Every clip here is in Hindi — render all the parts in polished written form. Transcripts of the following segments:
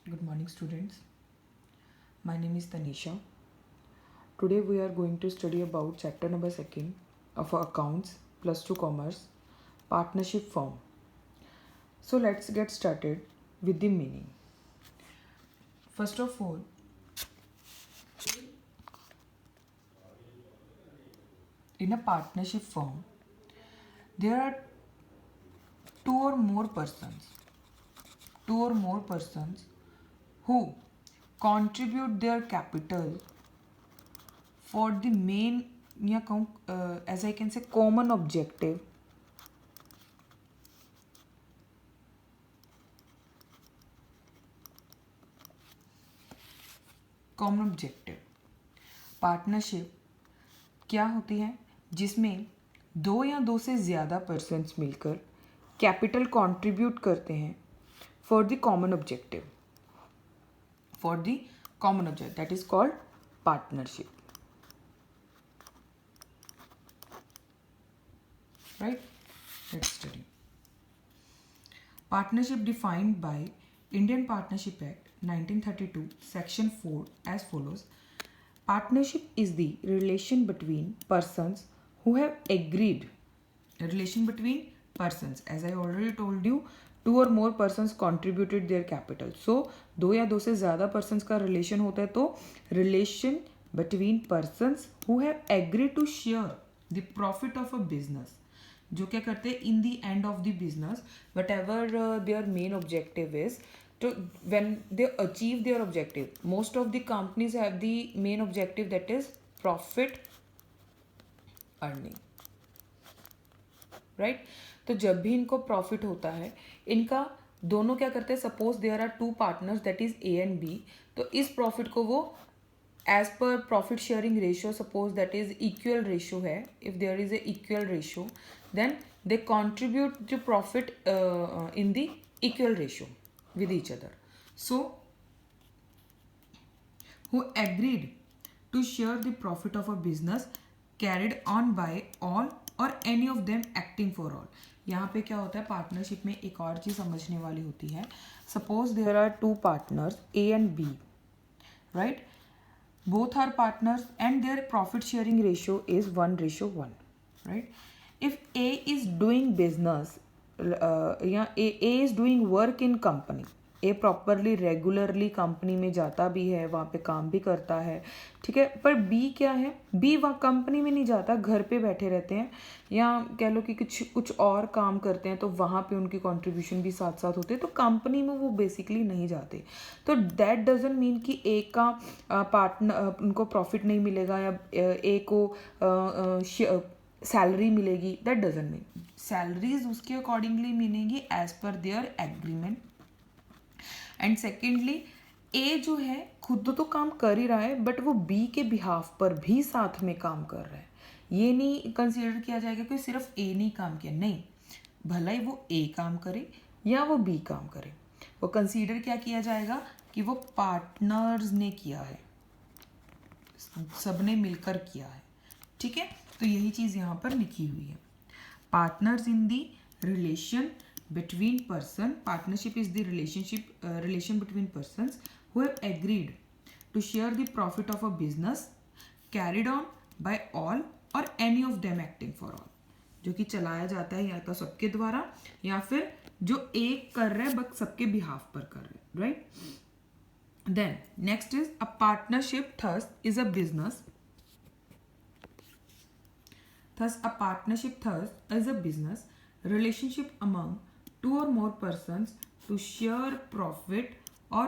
Good morning, students. My name is Tanisha. Today we are going to study about chapter number 2 of accounts plus 2 commerce partnership form. So let's get started with the meaning. First of all, in a partnership form, there are two or more persons who contribute their capital for the main as I can say common objective partnership क्या होती है जिसमें दो या दो से ज़्यादा पर्सन्स मिलकर कैपिटल कंट्रीब्यूट करते हैं for the common objective that is called partnership. Right? Let's study. Partnership defined by Indian Partnership Act 1932 Section 4 as follows. Partnership is the relation between persons who have agreed. Relation between persons. As I already told you, two or more persons contributed their capital. So, दो या दो से ज़्यादा persons का relation होता है तो relation between persons who have agreed to share the profit of a business. जो क्या करते हैं in the end of the business whatever their main objective is तो when they achieve their objective most of the companies have the main objective that is profit earning. Right. तो जब भी इनको प्रॉफिट होता है इनका दोनों क्या करते हैं suppose there are two partners that is A and B तो इस प्रॉफिट को वो as per profit sharing ratio suppose that is equal ratio है if there is a equal ratio then they contribute to profit in the equal ratio with each other. So who agreed to share the profit of a business carried on by all or any of them acting for all. यहाँ पे क्या होता है पार्टनरशिप में एक और चीज़ समझने वाली होती है. Suppose there are two partners A and B. Right. Both are partners and their profit sharing ratio is 1:1. Right. If A is doing business या A is doing work in company, A properly regularly company में जाता भी है वहाँ पे काम भी करता है ठीक है. पर B क्या है B वहाँ कंपनी में नहीं जाता घर पे बैठे रहते हैं या कह लो कि कुछ और काम करते हैं तो वहाँ पे उनकी कंट्रीब्यूशन भी साथ साथ होते हैं तो कंपनी में वो बेसिकली नहीं जाते. तो दैट डजंट मीन कि ए का पार्टनर उनको प्रॉफिट नहीं मिलेगा या ए को सैलरी मिलेगी. दैट डजंट मीन सैलरीज उसके अकॉर्डिंगली मिलेंगी as per their agreement. And secondly A जो है खुद तो काम कर ही रहा है बट वो बी के बिहाफ पर भी साथ में काम कर रहा है. ये नहीं कंसीडर किया जाएगा कि सिर्फ ए ने काम किया. नहीं, भला ही वो ए काम करे या वो बी काम करे वो कंसीडर क्या किया जाएगा कि वो पार्टनर्स ने किया है सबने मिलकर किया है. ठीक है. तो यही चीज़ यहाँ पर लिखी हुई है. Partners in the relation between person. Partnership is the relation between persons who have agreed to share the profit of a business carried on by all or any of them acting for all. जो कि चलाया जाता है या तो सबके द्वारा या फिर जो एक कर रहे हैं बट सबके बिहाफ पर कर रहे हैं. Right. Then next is a partnership thus is a business. Thus, a partnership is a business relationship among two or more persons to share profit or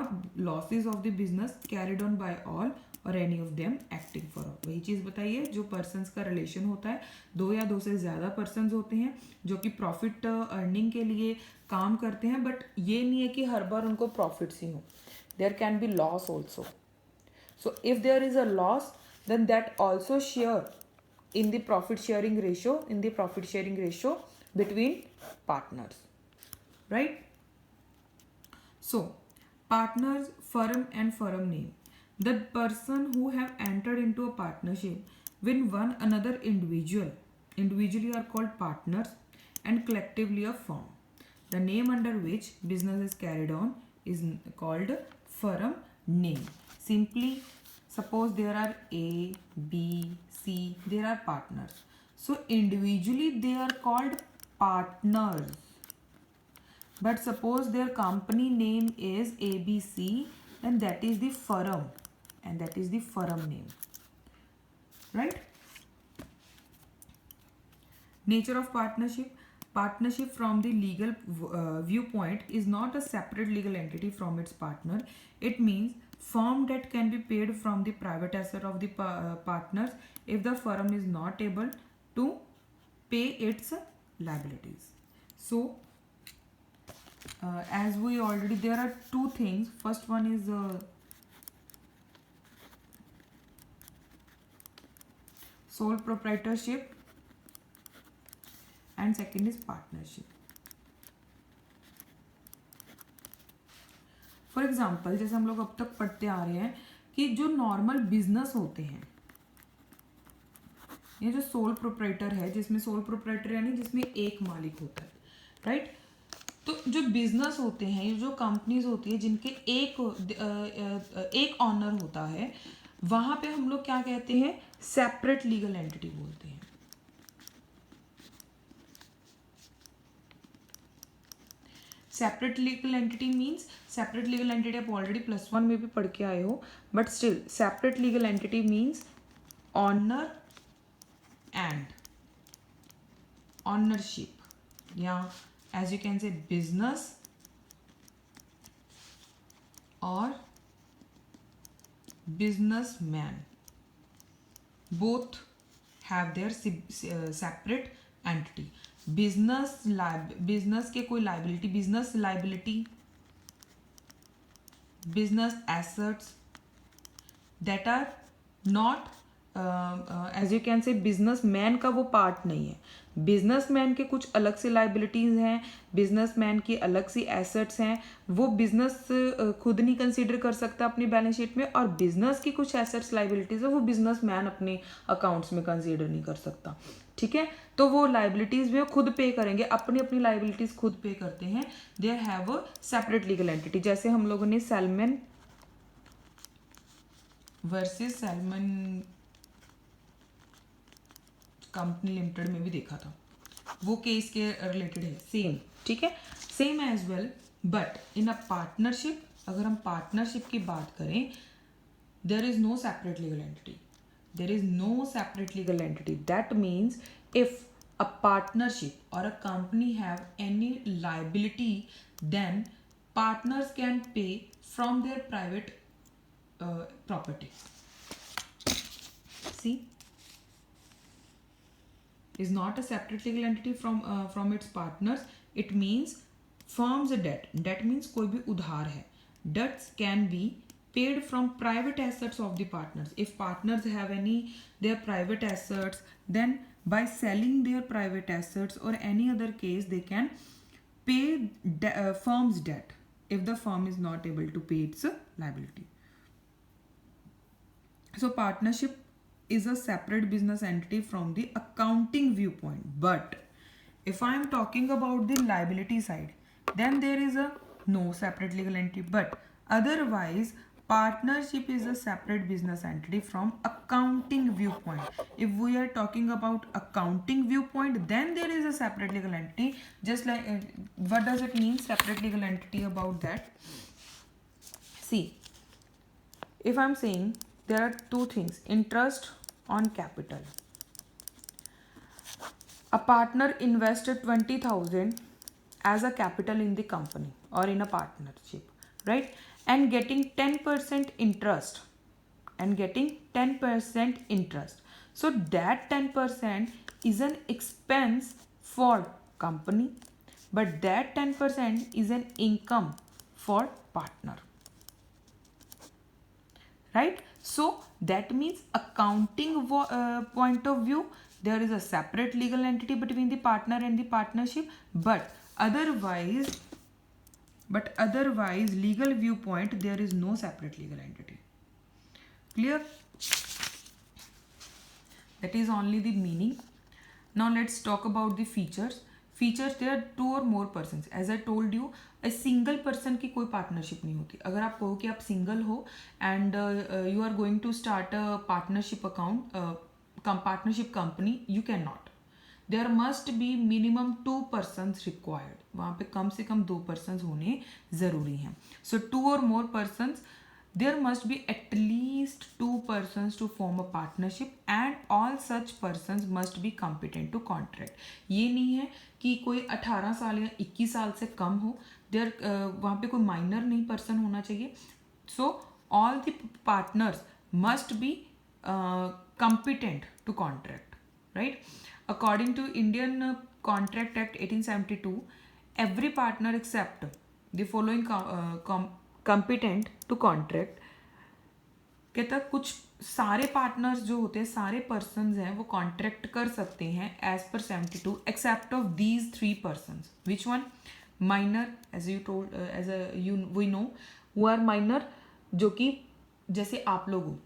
losses of the business carried on by all or any of them acting for all. वही चीज़ बताइए जो persons का relation होता है दो या दो से ज़्यादा persons होते हैं जो कि profit earning के लिए काम करते हैं बट ये नहीं है कि हर बार उनको profits ही हो. There can be loss also. So if there is a loss then that also share in the profit sharing ratio between partners. Right. So partners firm and firm name. The person who have entered into a partnership with one another individually are called partners and collectively a firm. The name under which business is carried on is called firm name. Simply suppose there are A, B, C, there are partners. So individually they are called partners. But suppose their company name is ABC, then that is the firm, and that is the firm name, right? Nature of partnership. Partnership from the legal viewpoint is not a separate legal entity from its partner. It means firm that can be paid from the private asset of the partners if the firm is not able to pay its liabilities. So as we already, there are two things. First one is sole proprietorship and second is partnership. For example जैसे हम लोग अब तक पढ़ते आ रहे हैं कि जो नॉर्मल बिजनेस होते हैं, ये जो सोल प्रोप्राइटर है, जिसमें सोल प्रोप्राइटर यानी जिसमें एक मालिक होता है, राइट? तो जो बिजनेस होते हैं, ये जो कंपनीज होती है जिनके एक ऑनर होता है, वहां पे हम लोग क्या कहते हैं? सेपरेट लीगल एंटिटी बोलते हैं. Separate legal entity means, separate legal entity आप ऑलरेडी +1 में भी पढ़ के आए हो, but still separate legal entity means owner and ownership, या as you can say business or businessman, both have their separate entity. business के कोई liability, business liability, business assets that are not as you can say businessman का वो पार्ट नहीं है. बिजनेसमैन के कुछ अलग से लाइबिलिटीज हैं, बिजनेसमैन की अलग सी एसेट्स हैं, वो बिजनेस खुद नहीं कंसीडर कर सकता अपनी बैलेंस शीट में, और बिजनेस की कुछ एसेट्स लाइबिलिटीज है वो बिजनेसमैन अपने अकाउंट्स में कंसीडर नहीं कर सकता. ठीक है, तो वो लाइबिलिटीज भी खुद पे करेंगे, अपनी अपनी लाइबिलिटीज खुद पे करते हैं. They have a separate legal entity. जैसे हम लोगों ने salmon versus salmon company limited में भी देखा था, वो केस के रिलेटेड है, सेम. ठीक है, same as well. But in a partnership, अगर हम पार्टनरशिप की बात करें, there is no separate legal entity. There is no separate legal entity. That means if a partnership or a company have any liability, then partners can pay from their private property. See, is not a separate legal entity from its partners. It means firm's debt. Debt means कोई भी उधार है. Debts can be paid from private assets of the partners. If partners have any their private assets, then by selling their private assets or any other case, they can pay firm's debt if the firm is not able to pay its liability. So partnership is a separate business entity from the accounting viewpoint. But if I am talking about the liability side, then there is a no separate legal entity. But otherwise, partnership is a separate business entity from accounting viewpoint. If we are talking about accounting viewpoint, then there is a separate legal entity. Just like what does it mean, separate legal entity? About that, see, if I am saying there are two things: interest on capital. A partner invested 20,000 as a capital in the company or in a partnership, right? And getting 10% interest. So that 10% is an expense for company, but that 10% is an income for partner, right? So that means accounting point of view, there is a separate legal entity between the partner and the partnership, but otherwise legal viewpoint, there is no separate legal entity. Clear? That is only the meaning. Now let's talk about the features. Features, there are two or more persons. As I told you, single person की कोई पार्टनरशिप नहीं होती. अगर आप कहो कि आप सिंगल हो and you are going to start a partnership account, partnership company, you can not. There must be minimum 2 persons required. वहाँ पे कम से कम 2 पर्सनस होने ज़रूरी हैं. सो 2 और मोर persons, there must be at least 2 persons to form a partnership and all such persons must be competent to contract. ये नहीं है कि कोई 18 साल या 21 साल से कम हो. देर वहाँ पे कोई माइनर नहीं पर्सन होना चाहिए. So all the partners must be competent to contract, right? According to Indian Contract Act 1872, every partner except the following competent to contract, कहता कुछ सारे पार्टनर्स जो होते हैं, सारे पर्सन्स हैं, वो कॉन्ट्रैक्ट कर सकते हैं as per 72 except of these 3 persons. Which one? Minor, as you told, as you we know who are minor, जो कि जैसे आप लोग हो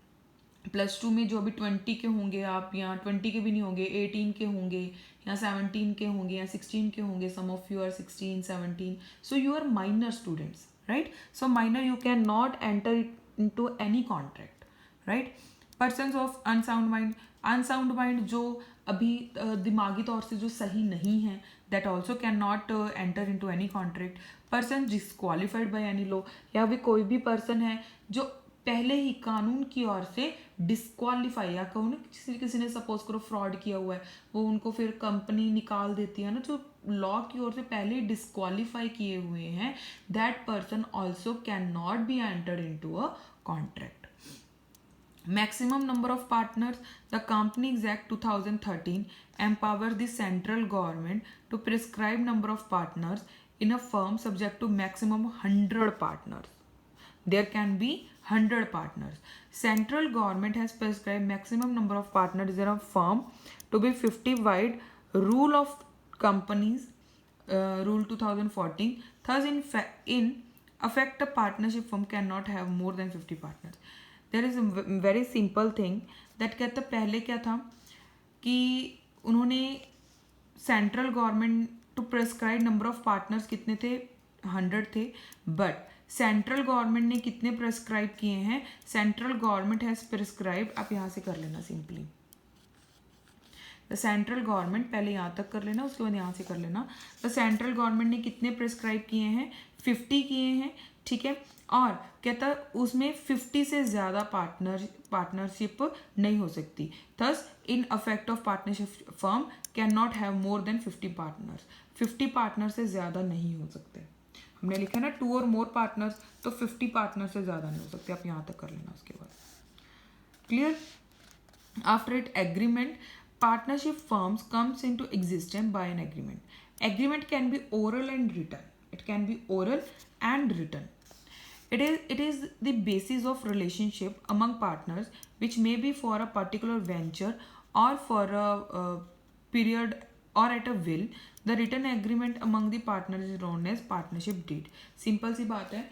+2 में जो अभी 20 के होंगे आप, या 20 के भी नहीं होंगे, 18 के होंगे, या 17 के होंगे, या 16 के होंगे. Some of you are 16, 17. So you are minor students, right? So minor you can not enter into any contract, right? Persons of unsound mind, unsound mind जो अभी दिमागी तौर से जो सही नहीं है, that also can not enter into any contract. Person disqualified by any law, या भी कोई भी पर्सन है जो पहले ही कानून की ओर से डिस्क्वालीफाई, या कहूँ ना किसी ने सपोज करो फ्रॉड किया हुआ है, वो उनको फिर कंपनी निकाल देती है ना, जो लॉ की ओर से पहले ही डिस्क्वालीफाई किए हुए हैं, that person also can not be entered into a contract. Maximum number of partners. The Companies Act 2013 empowers the central government to prescribe number of partners in a firm subject to maximum 100 partners. There can be 100 partners. Central government has prescribed maximum number of partners in a firm to be 50 wide. Rule of Companies, Rule 2014. Thus, in effect, a partnership firm cannot have more than 50 partners. There is very simple thing that कहता पहले क्या था कि उन्होंने central government to prescribe number of partners कितने थे, 100 थे. बट सेंट्रल गवर्नमेंट ने कितने प्रेस्क्राइब किए हैं? सेंट्रल गवर्नमेंट हैज़ प्रेस्क्राइब, आप यहाँ से कर लेना सिंपली, द सेंट्रल गवर्नमेंट, पहले यहाँ तक कर लेना, उसके बाद यहाँ से कर लेना. द सेंट्रल गवर्नमेंट ने कितने प्रेस्क्राइब किए हैं? 50 किए हैं, ठीक है. और कहता उसमें 50 से ज़्यादा पार्टनरशिप नहीं हो सकती. Thus in affect of partnership firm can not have more than 50 partners. 50 partner से ज़्यादा नहीं हो सकते. हमने लिखा ना 2 और मोर पार्टनर्स, तो 50 पार्टनर से ज़्यादा नहीं हो सकते. आप यहाँ तक कर लेना. उसके बाद clear. After it agreement, partnership firms comes into existence by an agreement. Agreement can be oral and written. It can be oral and written. It is the basis of relationship among partners, which may be for a particular venture or for a period or at a will. The written agreement among the partners is known as partnership deed. Simple सी बात है.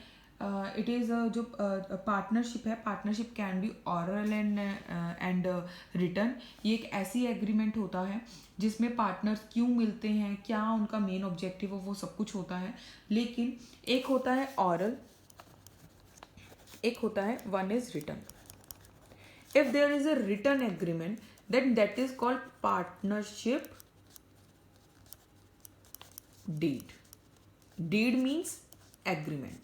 इट इज़ जो पार्टनरशिप है, partnership can be oral and written. ये एक ऐसी एग्रीमेंट होता है जिसमें पार्टनर्स क्यों मिलते हैं, क्या उनका मेन ऑब्जेक्टिव है, वो सब कुछ होता है. लेकिन एक होता है ऑरल, एक होता है one is written. If there is a written agreement then that is called partnership deed. Deed means agreement.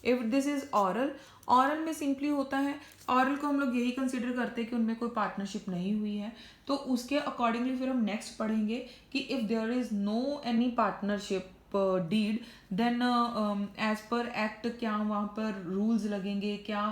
If this is oral, oral में सिंपली होता है, ऑरल को हम लोग यही कंसिडर करते हैं कि उनमें कोई पार्टनरशिप नहीं हुई है. तो उसके अकॉर्डिंगली फिर हम नेक्स्ट पढ़ेंगे कि if there is no any partnership deed then as per act क्या वहाँ पर रूल्स लगेंगे, क्या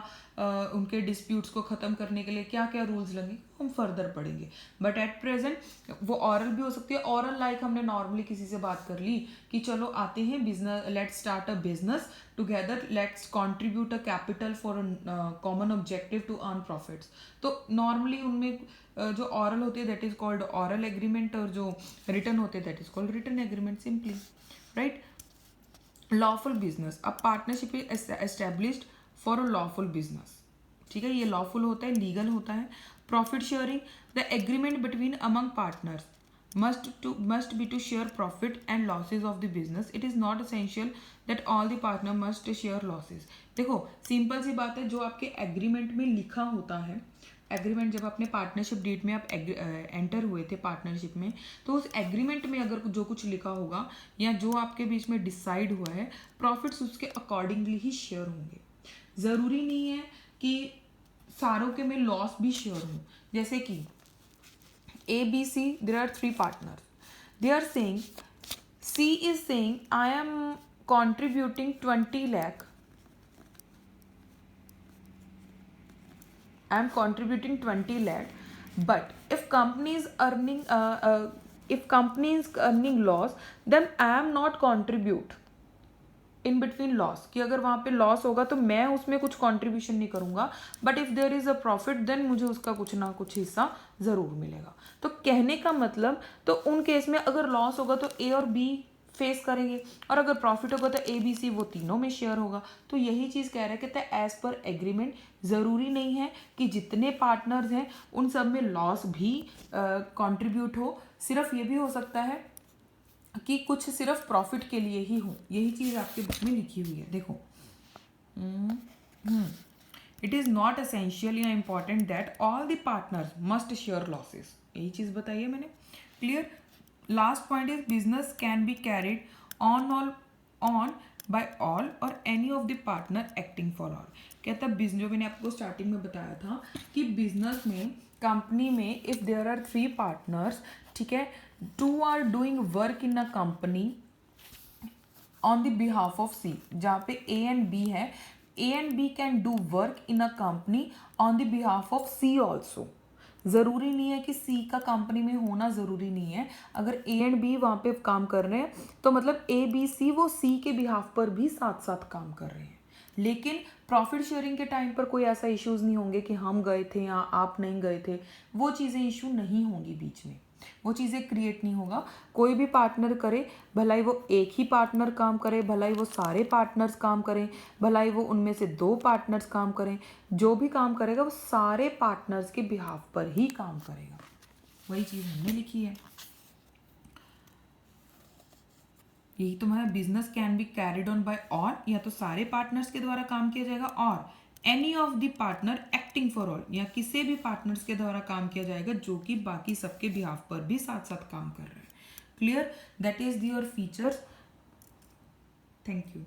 उनके डिस्प्यूट्स को ख़त्म करने के लिए क्या क्या रूल्स लगेंगे, हम फर्दर पढ़ेंगे. बट एट प्रेजेंट वो ऑरल भी हो सकती है. ऑरल लाइक हमने नॉर्मली किसी से बात कर ली कि चलो आते हैं business, let's start a business together, let's contribute a capital for a common objective to earn profits. तो नॉर्मली उनमें जो ऑरल होती है that is called oral agreement, और जो रिटर्न होते हैं that is called written agreement simply, right. Lawful business, अब partnership is established for a lawful business. ठीक है, ये लॉफुल होता है, लीगल होता है. Profit sharing, the agreement between among partners must be to share profit and losses of the business. It is not essential that all the partner must share losses. देखो सिंपल सी बात है, जो आपके एग्रीमेंट में लिखा होता है, एग्रीमेंट जब अपने पार्टनरशिप डीड में आप एंटर हुए थे पार्टनरशिप में, तो उस एग्रीमेंट में अगर जो कुछ लिखा होगा या जो आपके बीच में डिसाइड हुआ है, प्रॉफिट्स उसके अकॉर्डिंगली ही शेयर होंगे. ज़रूरी नहीं है कि सारों के में लॉस भी शेयर हो. जैसे कि ABC, there are 3 partners. They are saying, C is saying, I am contributing 20 lakh. I am contributing 20 lakh. But if company is earning, loss, then I am not contribute in between loss, कि अगर वहाँ पे लॉस होगा तो मैं उसमें कुछ कंट्रीब्यूशन नहीं करूँगा, but if there is a profit देन मुझे उसका कुछ ना कुछ हिस्सा ज़रूर मिलेगा. तो कहने का मतलब, तो उन केस में अगर लॉस होगा तो ए और बी फेस करेंगे, और अगर प्रॉफिट होगा तो ए बी सी वो तीनों में शेयर होगा. तो यही चीज़ कह रहा है, कहता है एज पर एग्रीमेंट ज़रूरी नहीं है कि जितने पार्टनर्स हैं उन सब में लॉस भी कंट्रीब्यूट हो. सिर्फ ये भी हो सकता है कि कुछ सिर्फ प्रॉफिट के लिए ही हो. यही चीज़ आपके बुक में लिखी हुई है. देखो, इट इज़ नॉट एसेंशियल या important that all the partners must share losses. यही चीज़ बताई है मैंने. Clear. Last point is business can be carried on by all or any of the partner acting for all. कहता है बिजनेस, जो मैंने आपको स्टार्टिंग में बताया था कि बिजनेस में, कंपनी में, इफ देयर आर 3 पार्टनर्स, ठीक है, 2 are doing work in a company on the behalf of C. जहाँ पे A and B है, A and B can do work in a company on the behalf of C also. ज़रूरी नहीं है कि C का कंपनी में होना ज़रूरी नहीं है. अगर A and B वहाँ पे काम कर रहे हैं तो मतलब A B C वो C के बिहाफ पर भी साथ साथ काम कर रहे हैं. लेकिन प्रॉफिट शेयरिंग के टाइम पर कोई ऐसा इश्यूज नहीं होंगे कि हम गए थे या आप नहीं गए थे. वो चीज़ें इशू नहीं होंगी बीच में, वो चीज़ें क्रिएट नहीं होगा. कोई भी पार्टनर करे, भलाई वो एक ही पार्टनर काम करे, भलाई वो सारे पार्टनर्स काम करें, भलाई वो उनमें से 2 पार्टनर्स काम करें, जो भी काम करेगा वो सारे पार्टनर्स के बिहाफ पर ही काम करेगा. वही चीज़ हमने लिखी है. यही तुम्हारा business can be carried on by all, या तो सारे पार्टनर्स के द्वारा काम किया जाएगा, और any of the partner acting for all, या किसी भी पार्टनर्स के द्वारा काम किया जाएगा जो कि बाकी सबके बिहाफ पर भी साथ साथ काम कर रहे हैं. Clear. That is your features. Thank you.